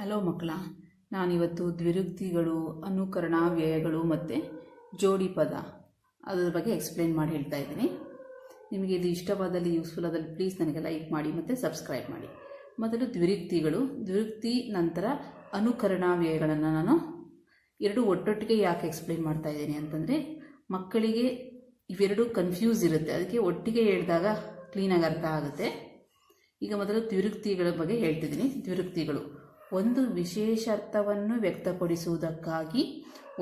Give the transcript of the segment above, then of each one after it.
Hello ಮಕ್ಕಳ, ನಾನಿವತ್ತು ದ್ವಿರುಕ್ತಿಗಳು, ಅನುಕರಣ, ವ್ಯಯಗಳು ಮತ್ತು ಜೋಡಿ ಪದ ಅದರ ಬಗ್ಗೆ ಎಕ್ಸ್ಪ್ಲೇನ್ ಮಾಡಿ ಹೇಳ್ತಾ ಇದ್ದೀನಿ. ನಿಮಗೆ ಇದು ಇಷ್ಟವಾದಲ್ಲಿ, ಯೂಸ್ಫುಲ್ ಆದಲ್ಲಿ ಪ್ಲೀಸ್ ನನಗೆ ಲೈಕ್ ಮಾಡಿ ಮತ್ತು ಸಬ್ಸ್ಕ್ರೈಬ್ ಮಾಡಿ. ಮೊದಲು ದ್ವಿರುಕ್ತಿಗಳು, ದ್ವಿರುಕ್ತಿ ನಂತರ ಅನುಕರಣ, ವ್ಯಯಗಳನ್ನು ನಾನು ಎರಡು ಒಟ್ಟೊಟ್ಟಿಗೆ ಯಾಕೆ ಎಕ್ಸ್ಪ್ಲೇನ್ ಮಾಡ್ತಾ ಇದ್ದೀನಿ ಅಂತಂದರೆ, ಮಕ್ಕಳಿಗೆ ಇವೆರಡು ಕನ್ಫ್ಯೂಸ್ ಇರುತ್ತೆ, ಅದಕ್ಕೆ ಒಟ್ಟಿಗೆ ಹೇಳಿದಾಗ ಕ್ಲೀನಾಗಿ ಅರ್ಥ ಆಗುತ್ತೆ. ಈಗ ಮೊದಲು ದ್ವಿರುಕ್ತಿಗಳ ಬಗ್ಗೆ ಹೇಳ್ತಿದ್ದೀನಿ. ದ್ವಿರುಕ್ತಿಗಳು ಒಂದು ವಿಶೇಷ ಅರ್ಥವನ್ನು ವ್ಯಕ್ತಪಡಿಸುವುದಕ್ಕಾಗಿ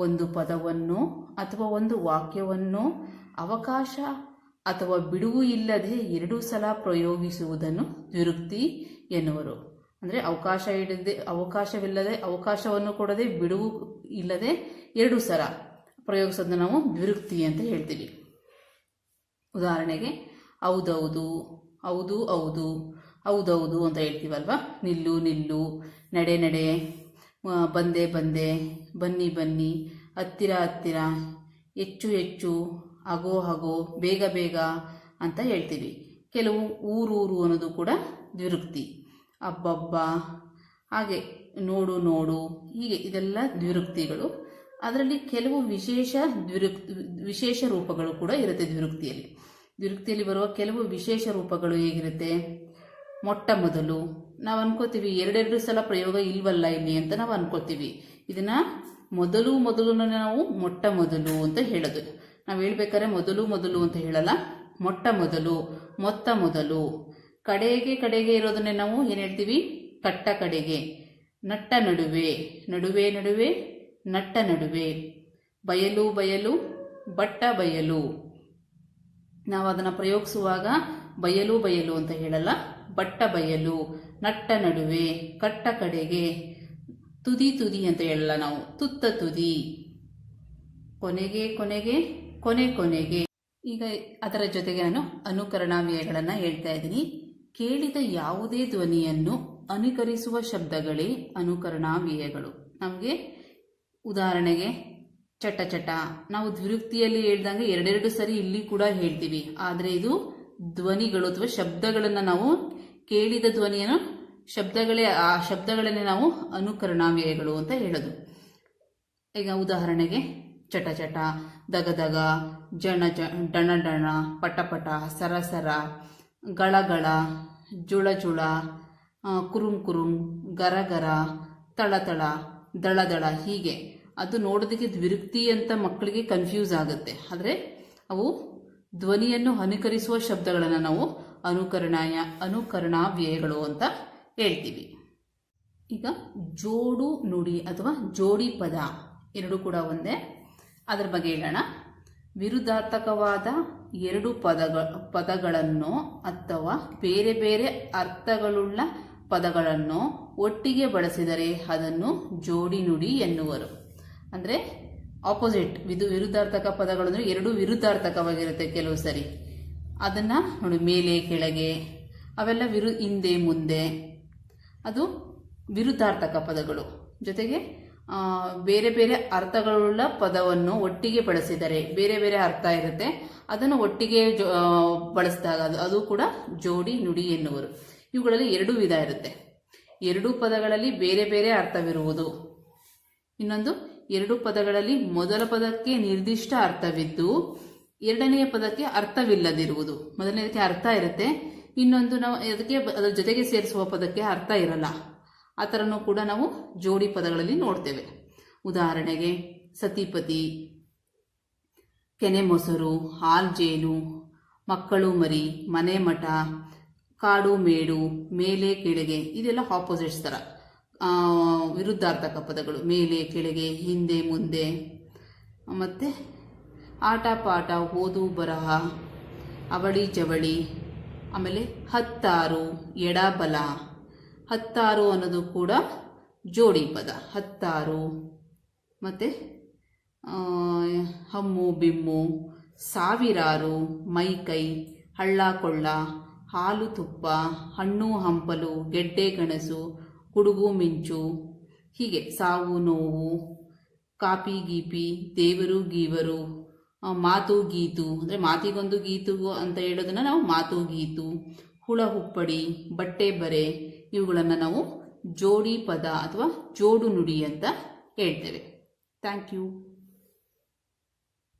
ಒಂದು ಪದವನ್ನು ಅಥವಾ ಒಂದು ವಾಕ್ಯವನ್ನು ಅವಕಾಶ ಅಥವಾ ಬಿಡುವು ಇಲ್ಲದೆ ಎರಡು ಸಲ ಪ್ರಯೋಗಿಸುವುದನ್ನು ದ್ವಿರುಕ್ತಿ ಎನ್ನುವರು. ಅಂದರೆ ಅವಕಾಶವಿಲ್ಲದೆ, ಅವಕಾಶವನ್ನು ಕೊಡದೆ, ಬಿಡುವು ಇಲ್ಲದೆ ಎರಡು ಸಲ ಪ್ರಯೋಗಿಸೋದನ್ನು ನಾವು ದ್ವಿರುಕ್ತಿ ಅಂತ ಹೇಳ್ತೀವಿ. ಉದಾಹರಣೆಗೆ ಹೌದೌದು, ಹೌದು ಹೌದು, ಹೌದೌದು ಅಂತ ಹೇಳ್ತೀವಲ್ವ. ನಿಲ್ಲು ನಿಲ್ಲು, ನಡೆ ನಡೆ, ಬಂದೆ ಬಂದೆ, ಬನ್ನಿ ಬನ್ನಿ, ಹತ್ತಿರ ಹತ್ತಿರ, ಹೆಚ್ಚು ಹೆಚ್ಚು, ಅಗೋ ಹಗೋ, ಬೇಗ ಬೇಗ ಅಂತ ಹೇಳ್ತೀವಿ. ಕೆಲವು ಊರೂರು ಅನ್ನೋದು ಕೂಡ ದ್ವಿರುಕ್ತಿ. ಅಬ್ಬಬ್ಬ, ಹಾಗೆ ನೋಡು ನೋಡು, ಹೀಗೆ ಇದೆಲ್ಲ ದ್ವಿರುಕ್ತಿಗಳು. ಅದರಲ್ಲಿ ಕೆಲವು ವಿಶೇಷ ರೂಪಗಳು ಕೂಡ ಇರುತ್ತೆ ದ್ವಿರುಕ್ತಿಯಲ್ಲಿ. ದ್ವಿರುಕ್ತಿಯಲ್ಲಿ ಬರುವ ಕೆಲವು ವಿಶೇಷ ರೂಪಗಳು ಹೇಗಿರುತ್ತೆ? ಮೊಟ್ಟ ಮೊದಲು, ನಾವು ಅನ್ಕೋತೀವಿ ಎರಡೆರಡು ಸಲ ಪ್ರಯೋಗ ಇಲ್ವಲ್ಲ ಇಲ್ಲಿ ಅಂತ ನಾವು ಅನ್ಕೋತೀವಿ. ಇದನ್ನ ಮೊದಲು ನಾವು ಮೊಟ್ಟ ಮೊದಲು ಅಂತ ಹೇಳೋದು. ನಾವು ಹೇಳ್ಬೇಕಾದ್ರೆ ಮೊದಲು ಅಂತ ಹೇಳಲ್ಲ, ಮೊಟ್ಟ ಮೊದಲು, ಮೊತ್ತ ಮೊದಲು. ಕಡೆಗೆ ಇರೋದನ್ನೇ ನಾವು ಏನು ಹೇಳ್ತೀವಿ? ಕಟ್ಟ ಕಡೆಗೆ. ನಟ್ಟ ನಡುವೆ, ನಡುವೆ ನಡುವೆ, ನಟ್ಟ ನಡುವೆ. ಬಯಲು ಬಯಲು, ಬಟ್ಟ ಬಯಲು. ನಾವು ಅದನ್ನು ಪ್ರಯೋಗಿಸುವಾಗ ಬಯಲು ಬಯಲು ಅಂತ ಹೇಳಲ್ಲ, ಬಟ್ಟ ಬಯಲು, ನಟ್ಟ ನಡುವೆ, ಕಟ್ಟ ಕಡೆಗೆ. ತುದಿ ತುದಿ ಅಂತ ಹೇಳಲ್ಲ ನಾವು, ತುತ್ತ ತುದಿ. ಕೊನೆಗೆ ಕೊನೆಗೆ, ಕೊನೆ ಕೊನೆಗೆ. ಈಗ ಅದರ ಜೊತೆಗೆ ನಾನು ಅನುಕರಣ ವ್ಯಯಗಳನ್ನು ಹೇಳ್ತಾ ಇದ್ದೀನಿ. ಕೇಳಿದ ಯಾವುದೇ ಧ್ವನಿಯನ್ನು ಅನುಕರಿಸುವ ಶಬ್ದಗಳೇ ಅನುಕರಣ ವ್ಯಯಗಳು. ನಮಗೆ ಉದಾಹರಣೆಗೆ ಚಟ ಚಟ, ನಾವು ದ್ವಿರುಕ್ತಿಯಲ್ಲಿ ಹೇಳ್ದಂಗೆ ಎರಡೆರಡು ಸರಿ ಇಲ್ಲಿ ಕೂಡ ಹೇಳ್ತೀವಿ. ಆದರೆ ಇದು ಧ್ವನಿಗಳು ಅಥವಾ ಶಬ್ದಗಳನ್ನು ನಾವು ಕೇಳಿದ ಧ್ವನಿಯನ್ನು ಆ ಶಬ್ದಗಳನ್ನೇ ನಾವು ಅನುಕರಣ ವ್ಯಯಗಳು ಅಂತ ಹೇಳೋದು. ಈಗ ಉದಾಹರಣೆಗೆ ಚಟ ಚಟ, ದಗ ದಗ, ಜಣ ಡಣ ಡಣ, ಪಟ ಪಟ, ಸರ ಸರ, ಗಳ ಗಳ, ಜುಳ ಜುಳ, ಕುರುಂ ಕುರುಂ, ಗರ ಗರ, ತಳ ತಳ, ದಳ ದಳ. ಹೀಗೆ ಅದು ನೋಡೋದಕ್ಕೆ ದ್ವಿರುಕ್ತಿ ಅಂತ ಮಕ್ಕಳಿಗೆ ಕನ್ಫ್ಯೂಸ್ ಆಗುತ್ತೆ. ಆದರೆ ಅವು ಧ್ವನಿಯನ್ನು ಅನುಕರಿಸುವ ಶಬ್ದಗಳನ್ನು ನಾವು ಅನುಕರಣ ವ್ಯಯಗಳು ಅಂತ ಹೇಳ್ತೀವಿ. ಈಗ ಜೋಡು ನುಡಿ ಅಥವಾ ಜೋಡಿ ಪದ ಎರಡು ಕೂಡ ಒಂದೇ. ಅದರ ಬಗ್ಗೆ ಹೇಳೋಣ. ವಿರುದ್ಧಾರ್ಥಕವಾದ ಎರಡು ಪದಗಳನ್ನು ಅಥವಾ ಬೇರೆ ಬೇರೆ ಅರ್ಥಗಳುಳ್ಳ ಪದಗಳನ್ನು ಒಟ್ಟಿಗೆ ಬಳಸಿದರೆ ಅದನ್ನು ಜೋಡಿ ನುಡಿ ಎನ್ನುವರು. ಅಂದರೆ ಆಪೋಸಿಟ್, ವಿರುದ್ಧಾರ್ಥಕ ಪದಗಳು ಅಂದರೆ ಎರಡು ವಿರುದ್ಧಾರ್ಥಕವಾಗಿರುತ್ತೆ ಕೆಲವು ಸರಿ. ಅದನ್ನು ನೋಡಿ, ಮೇಲೆ ಕೆಳಗೆ, ಅವೆಲ್ಲ ಹಿಂದೆ ಮುಂದೆ, ಅದು ವಿರುದ್ಧಾರ್ಥಕ ಪದಗಳು. ಜೊತೆಗೆ ಬೇರೆ ಬೇರೆ ಅರ್ಥಗಳುಳ್ಳ ಪದವನ್ನು ಒಟ್ಟಿಗೆ ಬಳಸಿದರೆ ಬೇರೆ ಬೇರೆ ಅರ್ಥ ಇರುತ್ತೆ, ಅದನ್ನು ಒಟ್ಟಿಗೆ ಬಳಸಿದಾಗ ಅದು ಕೂಡ ಜೋಡಿ ನುಡಿ ಎನ್ನುವರು. ಇವುಗಳಲ್ಲಿ ಎರಡು ವಿಧ ಇರುತ್ತೆ. ಎರಡು ಪದಗಳಲ್ಲಿ ಬೇರೆ ಬೇರೆ ಅರ್ಥವಿರುವುದು. ಇನ್ನೊಂದು, ಎರಡು ಪದಗಳಲ್ಲಿ ಮೊದಲ ಪದಕ್ಕೆ ನಿರ್ದಿಷ್ಟ ಅರ್ಥವಿದ್ದು ಎರಡನೆಯ ಪದಕ್ಕೆ ಅರ್ಥವಿಲ್ಲದಿರುವುದು. ಮೊದಲನೇದಕ್ಕೆ ಅರ್ಥ ಇರುತ್ತೆ, ಇನ್ನೊಂದು ನಾವು ಅದರ ಜೊತೆಗೆ ಸೇರಿಸುವ ಪದಕ್ಕೆ ಅರ್ಥ ಇರಲ್ಲ. ಆ ಥರನೂ ಕೂಡ ನಾವು ಜೋಡಿ ಪದಗಳಲ್ಲಿ ನೋಡ್ತೇವೆ. ಉದಾಹರಣೆಗೆ ಸತಿಪತಿ, ಕೆನೆ ಮೊಸರು, ಹಾಲ್ಜೇನು, ಮಕ್ಕಳು ಮರಿ, ಮನೆ ಮಠ, ಕಾಡು ಮೇಡು, ಮೇಲೆ ಕೆಳಗೆ. ಇದೆಲ್ಲ ಆಪೋಸಿಟ್ಸ್ ಥರ ವಿರುದ್ಧಾರ್ಥಕ ಪದಗಳು. ಮೇಲೆ ಕೆಳಗೆ, ಹಿಂದೆ ಮುಂದೆ. ಮತ್ತು ಆಟ ಪಾಠ, ಓದು ಬರಹ, ಅವಳಿ ಜವಳಿ. ಆಮೇಲೆ ಹತ್ತಾರು, ಎಡಬಲ. ಹತ್ತಾರು ಅನ್ನೋದು ಕೂಡ ಜೋಡಿ ಪದ, ಹತ್ತಾರು. ಮತ್ತು ಹಮ್ಮು ಬಿಮ್ಮು, ಸಾವಿರಾರು, ಮೈಕೈ, ಹಳ್ಳ ಕೊಳ್ಳ, ಹಾಲು ತುಪ್ಪ, ಹಣ್ಣು ಹಂಪಲು, ಗೆಡ್ಡೆ ಗಣಸು, ಗುಡುಗು ಮಿಂಚು. ಹೀಗೆ ಸಾವು ನೋವು, ಕಾಪಿ ಗೀಪಿ, ದೇವರು ಗೀವರು, ಮಾತು ಗೀತು. ಅಂದರೆ ಮಾತಿಗೊಂದು ಗೀತು ಅಂತ ಹೇಳೋದನ್ನ ನಾವು ಮಾತು ಗೀತು. ಹುಳ ಹುಪ್ಪಡಿ, ಬಟ್ಟೆ ಬರೆ, ಇವುಗಳನ್ನು ನಾವು ಜೋಡಿ ಪದ ಅಥವಾ ಜೋಡು ನುಡಿ ಅಂತ ಹೇಳ್ತೇವೆ. Thank you.